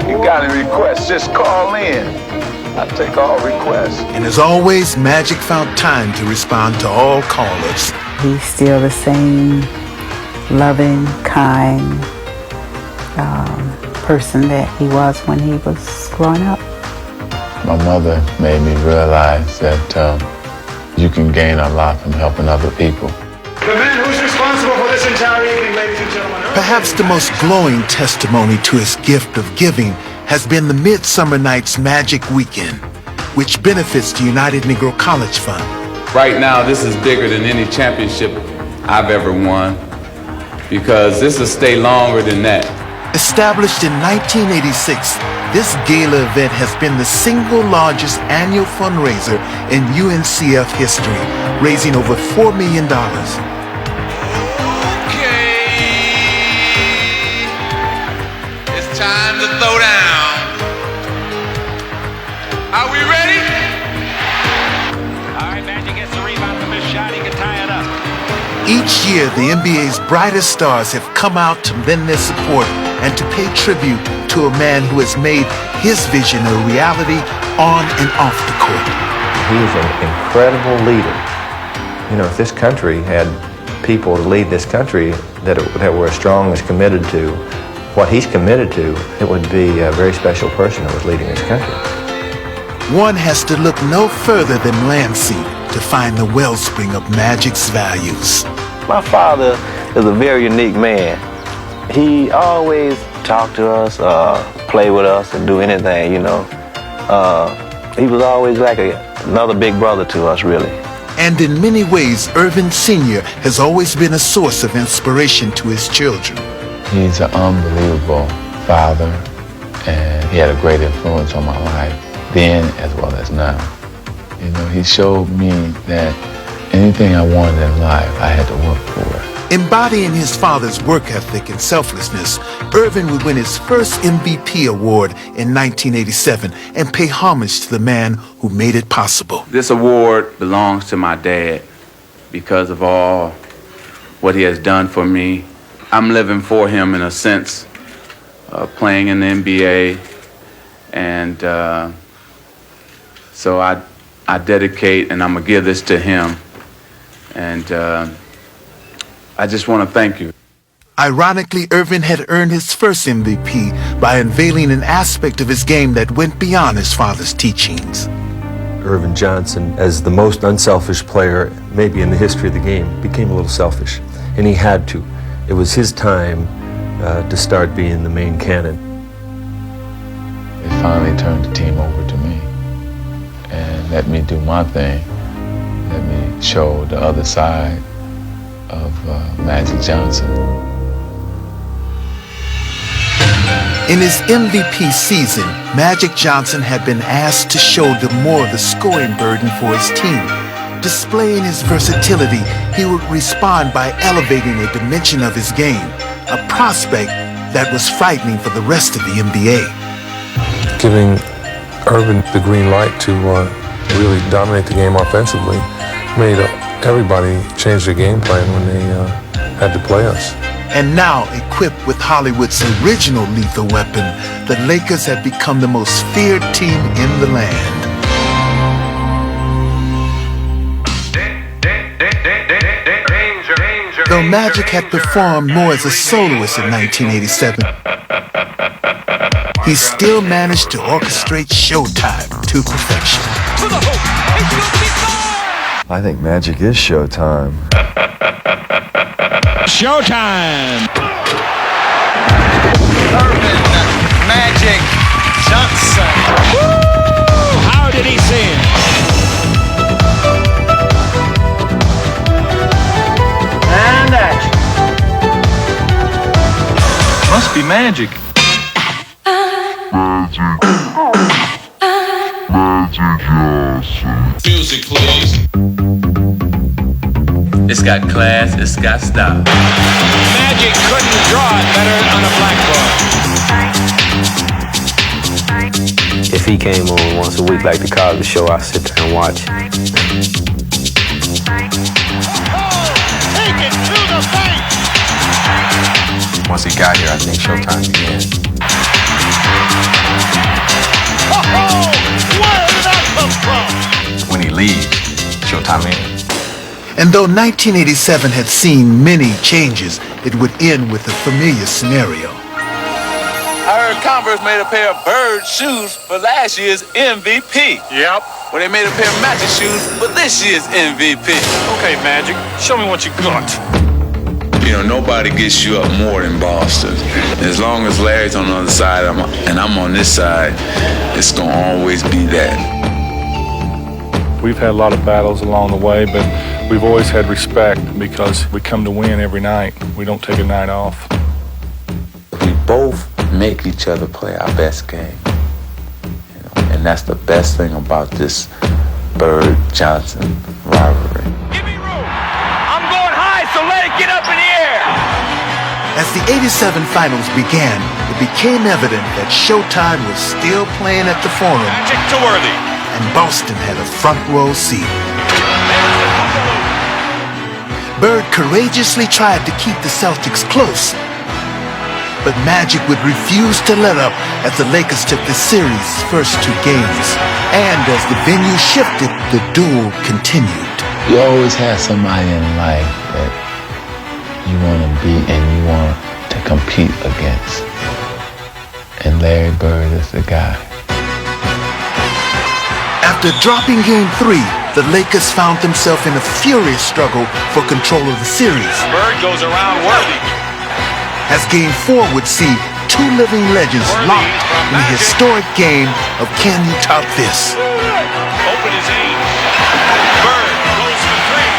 you got any requests? Just call in. I take all requests. And as always, Magic found time to respond to all callers. He's still the same loving, kind person that he was when he was growing up. My mother made me realize that you can gain a lot from helping other people. The man who's responsible for this entire evening, ladies and gentlemen. Perhaps the most glowing testimony to his gift of giving has been the Midsummer Night's Magic Weekend, which benefits the United Negro College Fund. Right now, this is bigger than any championship I've ever won, because this will stay longer than that. Established in 1986, this gala event has been the single largest annual fundraiser in UNCF history, raising over $4 million. It's time to throw down. Are we ready? All right, Magic gets the rebound from his shot. He can tie it up. Each year, the NBA's brightest stars have come out to lend their support and to pay tribute to a man who has made his vision a reality on and off the court. He is an incredible leader. You know, if this country had people to lead this country that were as strong as committed to what he's committed to, it would be a very special person that was leading this country. One has to look no further than Lansing to find the wellspring of Magic's values. My father is a very unique man. He always talked to us, play with us, and do anything, you know. He was always like another big brother to us, really. And in many ways, Earvin Sr. has always been a source of inspiration to his children. He's an unbelievable father, and he had a great influence on my life, then as well as now. You know, he showed me that anything I wanted in life, I had to work for it. Embodying his father's work ethic and selflessness, Earvin would win his first MVP award in 1987 and pay homage to the man who made it possible. This award belongs to my dad because of all what he has done for me. I'm living for him in a sense, playing in the NBA, and so I dedicate, and I'm going to give this to him. And I just want to thank you. Ironically, Earvin had earned his first MVP by unveiling an aspect of his game that went beyond his father's teachings. Earvin Johnson, as the most unselfish player maybe in the history of the game, became a little selfish, and he had to. It was his time to start being the main cannon. They finally turned the team over to me and let me do my thing. Let me show the other side of Magic Johnson. In his MVP season, Magic Johnson had been asked to shoulder more of the scoring burden for his team. Displaying his versatility, he would respond by elevating a dimension of his game, a prospect that was frightening for the rest of the NBA. Giving Earvin the green light to really dominate the game offensively made everybody change their game plan when they had to play us. And now, equipped with Hollywood's original lethal weapon, the Lakers have become the most feared team in the land. Though Magic had performed more as a soloist in 1987, he still managed to orchestrate Showtime to perfection. I think Magic is Showtime. Showtime. Earvin Magic Johnson. Woo! How did he see him? And action. Must be magic. Music, please. It's got class, it's got style. Magic couldn't draw it better on a blackboard. If he came on once a week like the Cosby Show, I'd sit there and watch. Take it to the bank. Once he got here, I think Showtime began. Where did that come from? When he leaves, Showtime ends. And though 1987 had seen many changes, it would end with a familiar scenario. I heard Converse made a pair of Bird shoes for last year's MVP. Yep. Well, they made a pair of Magic shoes for this year's MVP. Okay, Magic, show me what you got. You know, nobody gets you up more than Boston. As long as Larry's on the other side and I'm on this side, it's going to always be that. We've had a lot of battles along the way, but we've always had respect because we come to win every night. We don't take a night off. We both make each other play our best game. You know, and that's the best thing about this Bird-Johnson rivalry. Give me room. I'm going high, so let it get up in the air. As the 87 finals began, it became evident that Showtime was still playing at the Forum. Magic to Worthy. And Boston had a front row seat. Bird courageously tried to keep the Celtics close, but Magic would refuse to let up as the Lakers took the series' first two games. And as the venue shifted, the duel continued. You always have somebody in life that you want to beat and you want to compete against. And Larry Bird is the guy. After dropping Game 3, the Lakers found themselves in a furious struggle for control of the series. Bird goes around Worthy. As Game 4 would see two living legends locked in the historic game of Can You Top This? Open his aim. Bird goes for three.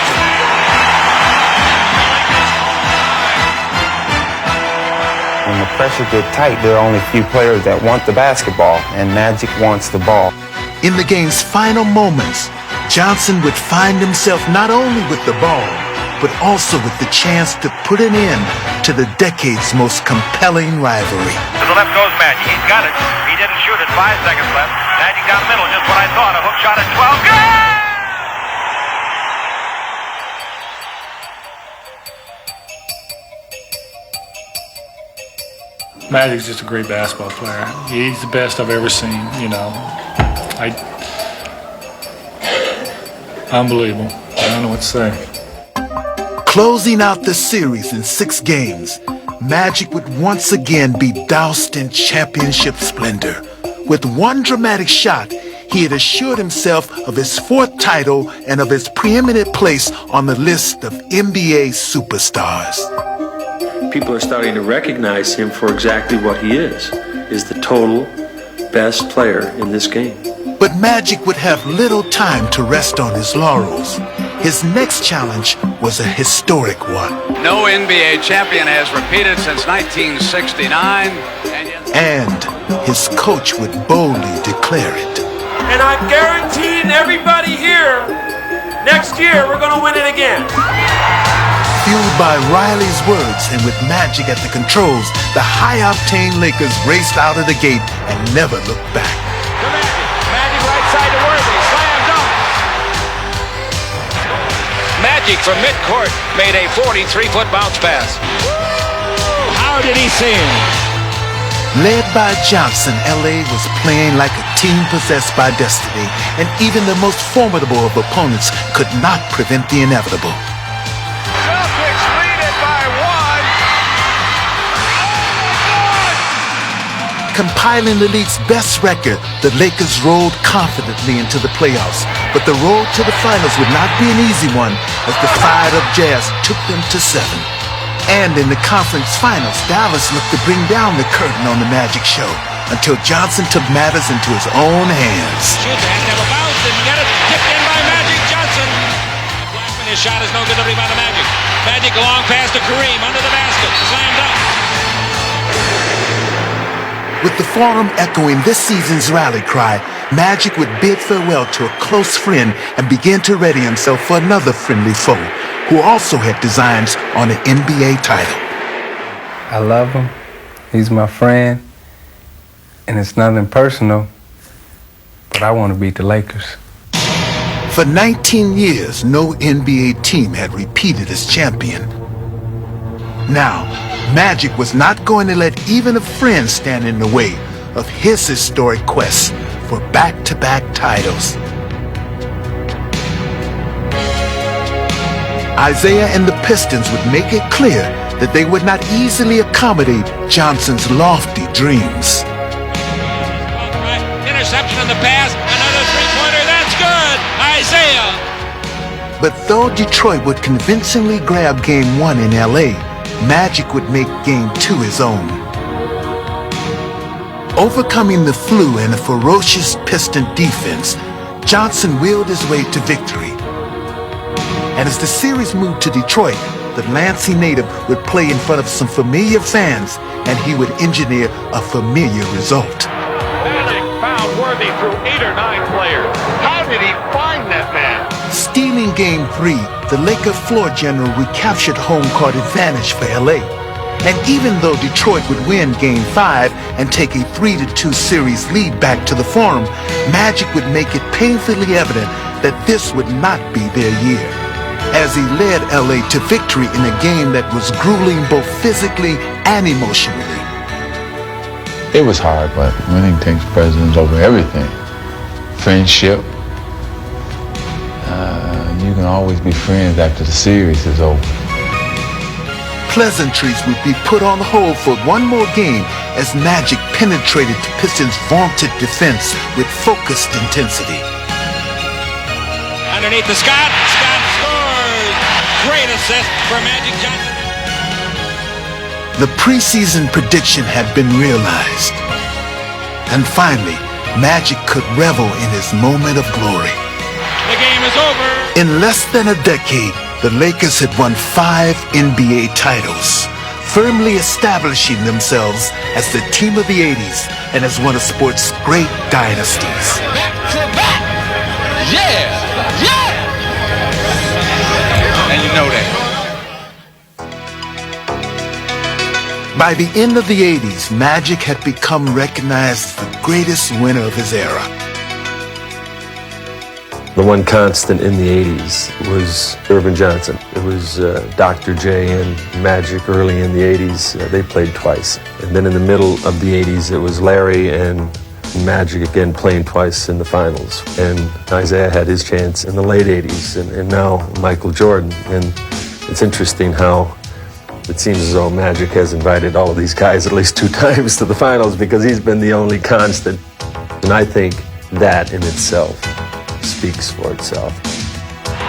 When the pressure gets tight, there are only a few players that want the basketball, and Magic wants the ball. In the game's final moments, Johnson would find himself not only with the ball, but also with the chance to put an end to the decade's most compelling rivalry. To the left goes Magic. He's got it. He didn't shoot it. 5 seconds left. Magic down the middle. Just what I thought. A hook shot at 12. Good! Magic's just a great basketball player. He's the best I've ever seen, you know. Unbelievable. I don't know what to say. Closing out the series in 6 games, Magic would once again be doused in championship splendor. With one dramatic shot, he had assured himself of his 4th title and of his preeminent place on the list of NBA superstars. People are starting to recognize him for exactly what he is the total best player in this game. But Magic would have little time to rest on his laurels. His next challenge was a historic one. No NBA champion has repeated since 1969. And his coach would boldly declare it. And I'm guaranteeing everybody here, next year we're going to win it again. Fueled by Riley's words and with Magic at the controls, the high-octane Lakers raced out of the gate and never looked back. Magic right side to Worthy. Slam dunk. Magic from midcourt made a 43-foot bounce pass. How did he see him? Led by Johnson, LA was playing like a team possessed by destiny, and even the most formidable of opponents could not prevent the inevitable. Celtics lead it by 1. Compiling the league's best record, the Lakers rolled confidently into the playoffs, but the road to the finals would not be an easy one as the fired-up Jazz took them to 7. And in the conference finals, Dallas looked to bring down the curtain on the Magic show until Johnson took matters into his own hands. Shoots, has to have a bounce and get it tipped in by Magic Johnson. Blackman, his shot is no good to rebound to Magic. Magic long pass to Kareem under the basket, slam dunk. With the forum echoing this season's rally cry, Magic would bid farewell to a close friend and begin to ready himself for another friendly foe, who also had designs on an NBA title. I love him. He's my friend. And it's nothing personal, but I want to beat the Lakers. For 19 years, no NBA team had repeated as champion. Now, Magic was not going to let even a friend stand in the way of his historic quest for back-to-back titles. Isaiah and the Pistons would make it clear that they would not easily accommodate Johnson's lofty dreams. Interception in the pass, another three-pointer, that's good! Isaiah! But though Detroit would convincingly grab Game 1 in LA, Magic would make Game 2 his own. Overcoming the flu and a ferocious Piston defense, Johnson willed his way to victory. And as the series moved to Detroit, the Lansing native would play in front of some familiar fans, and he would engineer a familiar result. Magic found Worthy through 8 or 9 players. How did he find that man? Stealing Game 3, the Laker floor general recaptured home court advantage for LA. And even though Detroit would win Game 5 and take a 3-2 series lead back to the Forum, Magic would make it painfully evident that this would not be their year, as he led LA to victory in a game that was grueling both physically and emotionally. It was hard, but winning takes precedence over everything. Friendship. You can always be friends after the series is over. Pleasantries would be put on hold for one more game as Magic penetrated the Pistons' vaunted defense with focused intensity. Underneath the Scott scores! Great assist for Magic Johnson. The preseason prediction had been realized. And finally, Magic could revel in his moment of glory. The game is over. In less than a decade, the Lakers had won 5 NBA titles, firmly establishing themselves as the team of the 80s and as one of sports' great dynasties. Back to back! Yeah! Yeah! And you know that. By the end of the 80s, Magic had become recognized as the greatest winner of his era. The one constant in the 80s was Earvin Johnson. It was Dr. J and Magic early in the 80s. They played twice. And then in the middle of the 80s, it was Larry and Magic again playing twice in the finals. And Isaiah had his chance in the late 80s, and now Michael Jordan. And it's interesting how it seems as though Magic has invited all of these guys at least 2 times to the finals because he's been the only constant. And I think that in itself speaks for itself.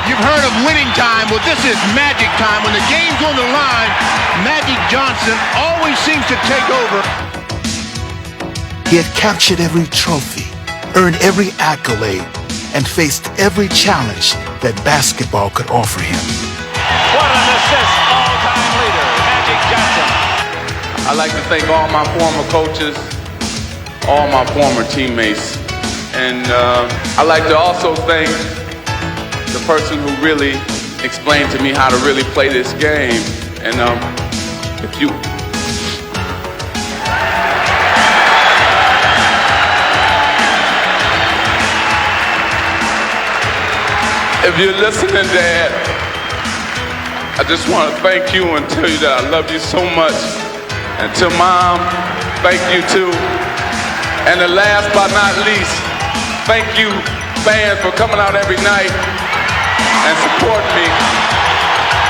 You've heard of winning time. Well, this is Magic time. When the game's on the line, Magic Johnson always seems to take over. He had captured every trophy, earned every accolade, and faced every challenge that basketball could offer him. What an assist, all-time leader, Magic Johnson. I'd like to thank all my former coaches, all my former teammates, and I'd like to also thank the person who really explained to me how to really play this game. And if you're listening, Dad, I just want to thank you and tell you that I love you so much. And to Mom, thank you too. And the last but not least, thank you, fans, for coming out every night and supporting me.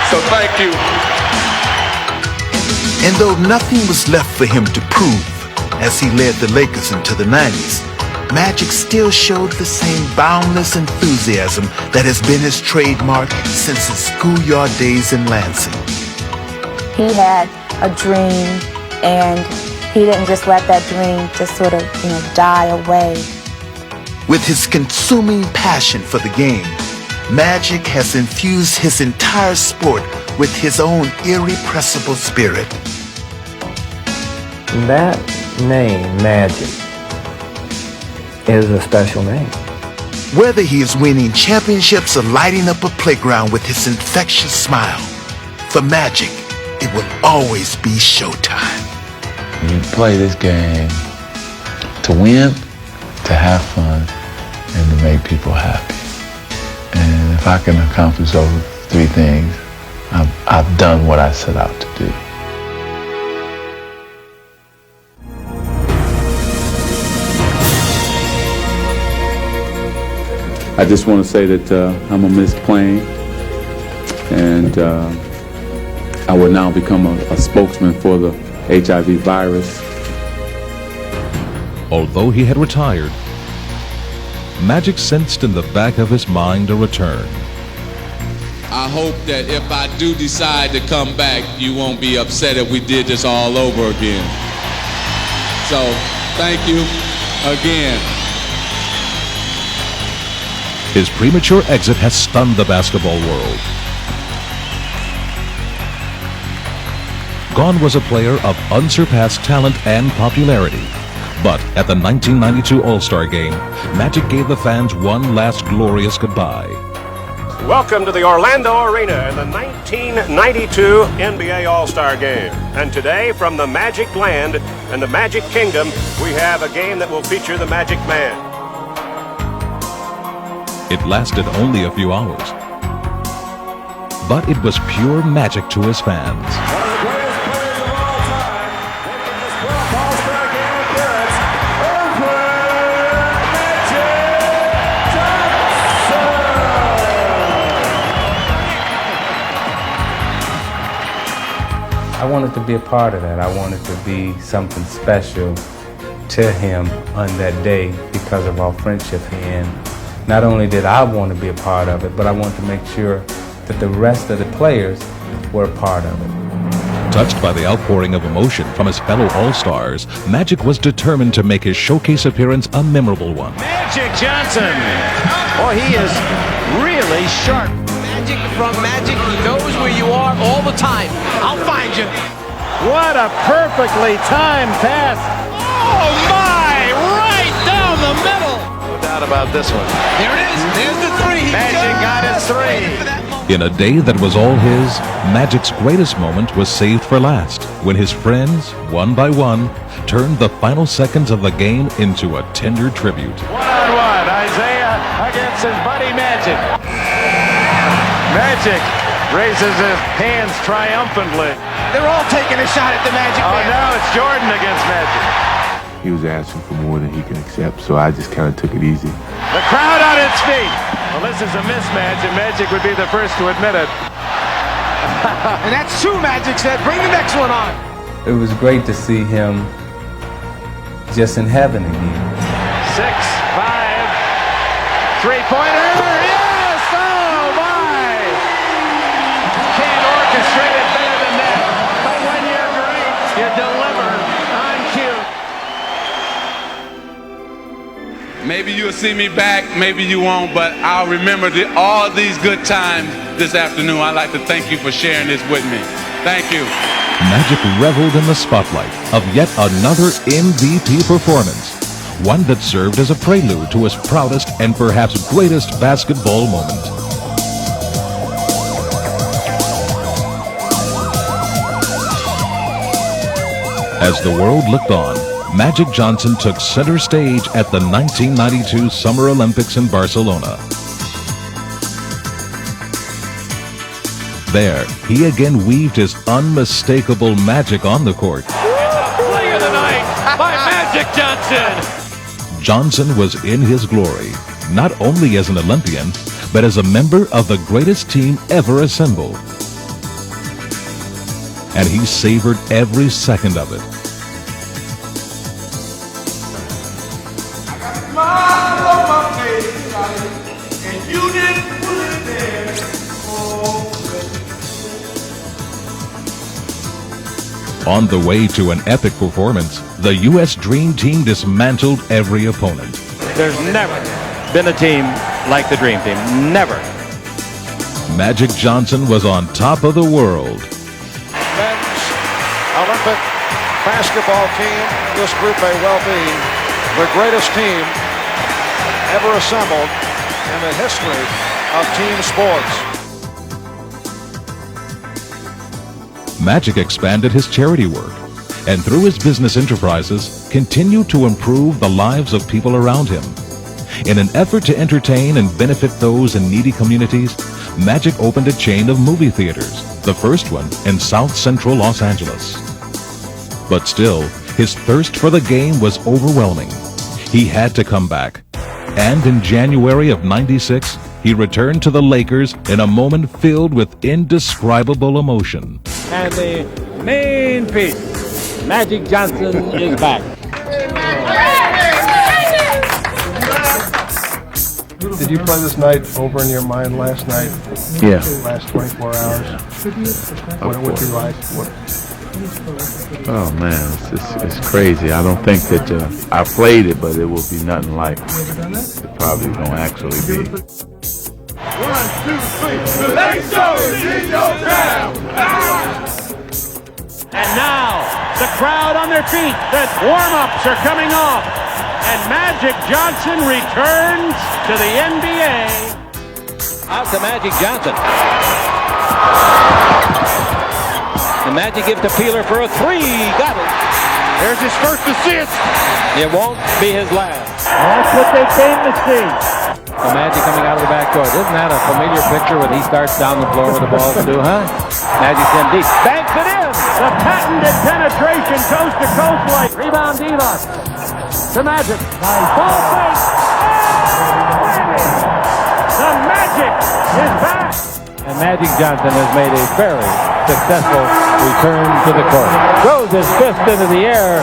So thank you. And though nothing was left for him to prove as he led the Lakers into the 90s, Magic still showed the same boundless enthusiasm that has been his trademark since his schoolyard days in Lansing. He had a dream, and he didn't just let that dream just sort of, die away. With his consuming passion for the game, Magic has infused his entire sport with his own irrepressible spirit. That name, Magic, is a special name. Whether he is winning championships or lighting up a playground with his infectious smile, for Magic, it will always be showtime. You play this game to win, to have fun, and to make people happy. And if I can accomplish those three things, I've done what I set out to do. I just want to say that I'm going to miss playing, and I will now become a spokesman for the HIV virus. Although he had retired, Magic sensed in the back of his mind a return. I hope that if I do decide to come back, you won't be upset if we did this all over again. So, thank you again. His premature exit has stunned the basketball world. Gone was a player of unsurpassed talent and popularity. But at the 1992 All-Star Game, Magic gave the fans one last glorious goodbye. Welcome to the Orlando Arena in the 1992 NBA All-Star Game. And today, from the Magic Land and the Magic Kingdom, we have a game that will feature the Magic Man. It lasted only a few hours, but it was pure magic to his fans. I wanted to be a part of that. I wanted to be something special to him on that day because of our friendship. And not only did I want to be a part of it, but I wanted to make sure that the rest of the players were a part of it. Touched by the outpouring of emotion from his fellow All-Stars, Magic was determined to make his showcase appearance a memorable one. Magic Johnson! Boy, he is really sharp. Magic from Magic, he knows where you are all the time. I'll find you. What a perfectly timed pass. Oh my! Right down the middle! No doubt about this one. There it is. There's the three. Magic got his three. In a day that was all his, Magic's greatest moment was saved for last, when his friends, one by one, turned the final seconds of the game into a tender tribute. One-on-one, Isaiah against his buddy Magic. Magic raises his hands triumphantly. They're all taking a shot at the Magic Man. Oh, now it's Jordan against Magic. He was asking for more than he can accept, so I just kind of took it easy. The crowd on its feet. Well, this is a mismatch, and Magic would be the first to admit it. And that's two, Magic said. Bring the next one on. It was great to see him just in heaven again. 6-5, three-pointer. Yes! Oh, my! Can't orchestrate it better than that. But when you're great, you deliver on cue. Maybe you'll see me back, maybe you won't, but I'll remember all these good times this afternoon. I'd like to thank you for sharing this with me. Thank you. Magic reveled in the spotlight of yet another MVP performance, one that served as a prelude to his proudest and perhaps greatest basketball moment. As the world looked on, Magic Johnson took center stage at the 1992 Summer Olympics in Barcelona. There, he again weaved his unmistakable magic on the court. Play of the night by Magic Johnson. Johnson was in his glory, not only as an Olympian, but as a member of the greatest team ever assembled. And he savored every second of it. On the way to an epic performance, the U.S. Dream Team dismantled every opponent. There's never been a team like the Dream Team. Never. Magic Johnson was on top of the world. Men's Olympic basketball team, this group may well be the greatest team ever assembled in the history of team sports. Magic expanded his charity work, and through his business enterprises, continued to improve the lives of people around him. In an effort to entertain and benefit those in needy communities, Magic opened a chain of movie theaters, the first one in South Central Los Angeles. But still, his thirst for the game was overwhelming. He had to come back. And in January of '96, he returned to the Lakers in a moment filled with indescribable emotion. And the main piece, Magic Johnson is back. Did you play this night over in your mind last night? Yeah. Last 24 hours? What you like? Oh man, it's crazy. I don't think that I played it, but it will be nothing like it probably gonna actually be. 1, 2, 3, let's go! In your town! And now, the crowd on their feet. The warm-ups are coming off. And Magic Johnson returns to the NBA. Out to Magic Johnson. The Magic gives to Peeler for a three. Got it. There's his first assist. It won't be his last. That's what they came to see. The Magic coming out of the backcourt. Isn't that a familiar picture when he starts down the floor with the ball too, huh? Magic's in deep. Banks it in. The patented penetration coast to coast like. Rebound Devon. To Magic. Nice. Ball fake. The Magic is back. And Magic Johnson has made a very successful return to the court. Throws his fist into the air,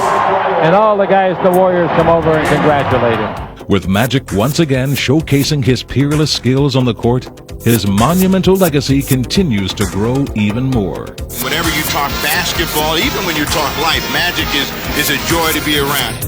and all the guys, the Warriors, come over and congratulate him. With Magic once again showcasing his peerless skills on the court, his monumental legacy continues to grow even more. Whenever you talk basketball, even when you talk life, Magic is a joy to be around.